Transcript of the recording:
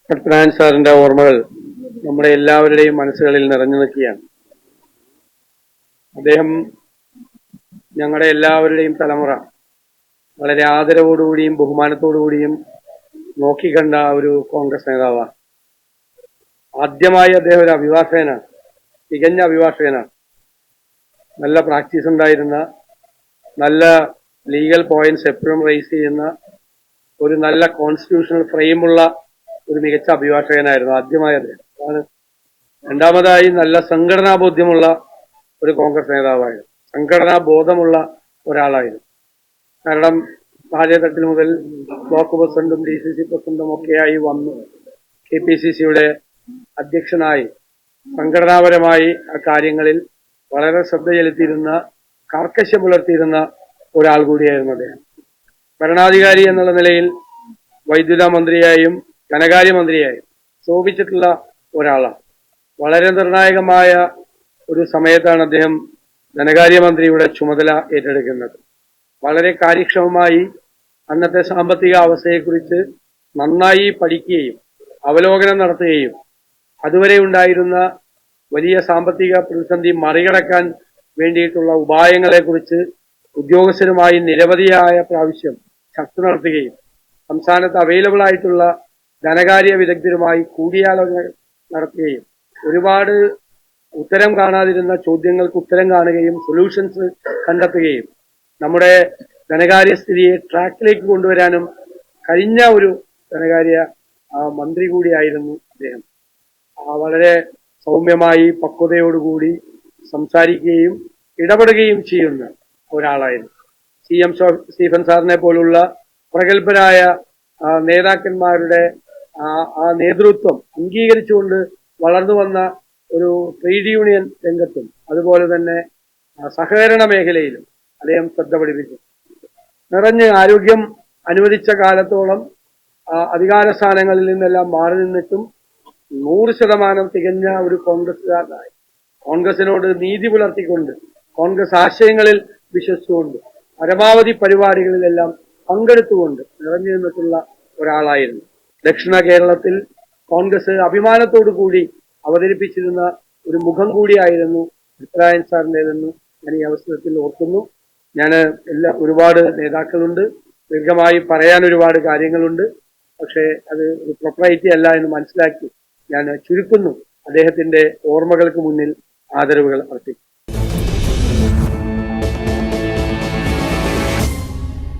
പത്മനാഭൻ സാറിന്റെ ഓർമ്മകൾ നമ്മുടെ എല്ലാവരുടെയും മനസ്സുകളിൽ നിറഞ്ഞു നിൽക്കുകയാണ്. അദ്ദേഹം ഞങ്ങളുടെ എല്ലാവരുടെയും തലമുറ വളരെ ആദരവോടുകൂടിയും ബഹുമാനത്തോടുകൂടിയും നോക്കിക്കണ്ട ഒരു കോൺഗ്രസ് നേതാവാണ്. ആദ്യമായി അദ്ദേഹം ഒരു അഭിഭാഷകനാണ്, തികഞ്ഞ അഭിഭാഷകനാണ്. നല്ല പ്രാക്ടീസ് ഉണ്ടായിരുന്ന, നല്ല ലീഗൽ പോയിന്റ്സ് എപ്പോഴും റേസ് ചെയ്യുന്ന, ഒരു നല്ല കോൺസ്റ്റിറ്റ്യൂഷണൽ ഫ്രെയിമുള്ള ഒരു മികച്ച അഭിഭാഷകനായിരുന്നു ആദ്യമായി അദ്ദേഹം. രണ്ടാമതായി നല്ല സംഘടനാ ബോധ്യമുള്ള ഒരു കോൺഗ്രസ് നേതാവായിരുന്നു, സംഘടനാ ബോധമുള്ള ഒരാളായിരുന്നു. കാരണം താഴെത്തട്ടിൽ മുതൽ ബ്ലോക്ക് പ്രസിഡന്റും DCC പ്രസിഡന്റും ഒക്കെയായി വന്നു KPCCയുടെ അധ്യക്ഷനായി സംഘടനാപരമായി ആ കാര്യങ്ങളിൽ വളരെ ശ്രദ്ധ ചെലുത്തിയിരുന്ന, കാർക്കശ്യം പുലർത്തിയിരുന്ന ഒരാൾ കൂടിയായിരുന്നു അദ്ദേഹം. ഭരണാധികാരി എന്നുള്ള നിലയിൽ വൈദ്യുത മന്ത്രിയായും ധനകാര്യമന്ത്രിയായും ശോഭിച്ചിട്ടുള്ള ഒരാളാണ്. വളരെ നിർണായകമായ ഒരു സമയത്താണ് അദ്ദേഹം ധനകാര്യമന്ത്രിയുടെ ചുമതല ഏറ്റെടുക്കുന്നത്. വളരെ കാര്യക്ഷമമായി അന്നത്തെ സാമ്പത്തിക അവസ്ഥയെക്കുറിച്ച് നന്നായി പഠിക്കുകയും അവലോകനം നടത്തുകയും അതുവരെ ഉണ്ടായിരുന്ന വലിയ സാമ്പത്തിക പ്രതിസന്ധി മറികടക്കാൻ വേണ്ടിയിട്ടുള്ള ഉപായങ്ങളെക്കുറിച്ച് ഉദ്യോഗസ്ഥരുമായി നിരവധിയായ പ്രാവശ്യം ചർച്ച നടത്തുകയും സംസ്ഥാനത്ത് അവൈലബിൾ ആയിട്ടുള്ള ധനകാര്യ വിദഗ്ധരുമായി കൂടിയാലോചന നടത്തുകയും ഒരുപാട് ഉത്തരം കാണാതിരുന്ന ചോദ്യങ്ങൾക്ക് ഉത്തരം കാണുകയും സൊല്യൂഷൻസ് കണ്ടെത്തുകയും നമ്മുടെ ധനകാര്യ സ്ഥിതിയെ ട്രാക്കിലേക്ക് കൊണ്ടുവരാനും കഴിഞ്ഞ ഒരു ധനകാര്യ മന്ത്രി കൂടിയായിരുന്നു അദ്ദേഹം. വളരെ സൗമ്യമായി പക്വതയോടുകൂടി സംസാരിക്കുകയും ഇടപെടുകയും ചെയ്യുന്ന ഒരാളായിരുന്നു. CM സ്റ്റീഫൻ സാറിനെ പോലുള്ള പ്രഗത്ഭരായ നേതാക്കന്മാരുടെ ആ നേതൃത്വം അംഗീകരിച്ചുകൊണ്ട് വളർന്നു വന്ന ഒരു ട്രേഡ് യൂണിയൻ രംഗത്തും അതുപോലെ തന്നെ സഹകരണ മേഖലയിലും അദ്ദേഹം ശ്രദ്ധ പതിപ്പിച്ചു. നിറഞ്ഞ് ആരോഗ്യം അനുവദിച്ച കാലത്തോളം അധികാര സ്ഥാനങ്ങളിൽ നിന്നെല്ലാം മാറി നിന്നിട്ടും 100% തികഞ്ഞ ഒരു കോൺഗ്രസ്സുകാരനായി കോൺഗ്രസിനോട് നീതി പുലർത്തിക്കൊണ്ട് കോൺഗ്രസ് ആശയങ്ങളിൽ വിശ്വസിച്ചുകൊണ്ട് പരമാവധി പരിപാടികളിലെല്ലാം പങ്കെടുത്തുകൊണ്ട് നിറഞ്ഞു നിന്നിട്ടുള്ള ഒരാളായിരുന്നു. ദക്ഷിണ കേരളത്തിൽ കോൺഗ്രസ് അഭിമാനത്തോടു കൂടി അവതരിപ്പിച്ചിരുന്ന ഒരു മുഖം കൂടിയായിരുന്നു പത്മനാഭൻ സാറിൻ്റെതെന്ന് ഞാൻ ഈ അവസരത്തിൽ ഓർക്കുന്നു. ഒരുപാട് നേതാക്കളുണ്ട്, ദീർഘമായി പറയാൻ ഒരുപാട് കാര്യങ്ങളുണ്ട്. പക്ഷേ അത് ഒരു പ്രൊപ്പറൈറ്റി അല്ല എന്ന് മനസ്സിലാക്കി ഞാൻ ചുരുക്കുന്നു. അദ്ദേഹത്തിന്റെ ഓർമ്മകൾക്ക് മുന്നിൽ ആദരവുകൾ അർപ്പിക്കുന്നു.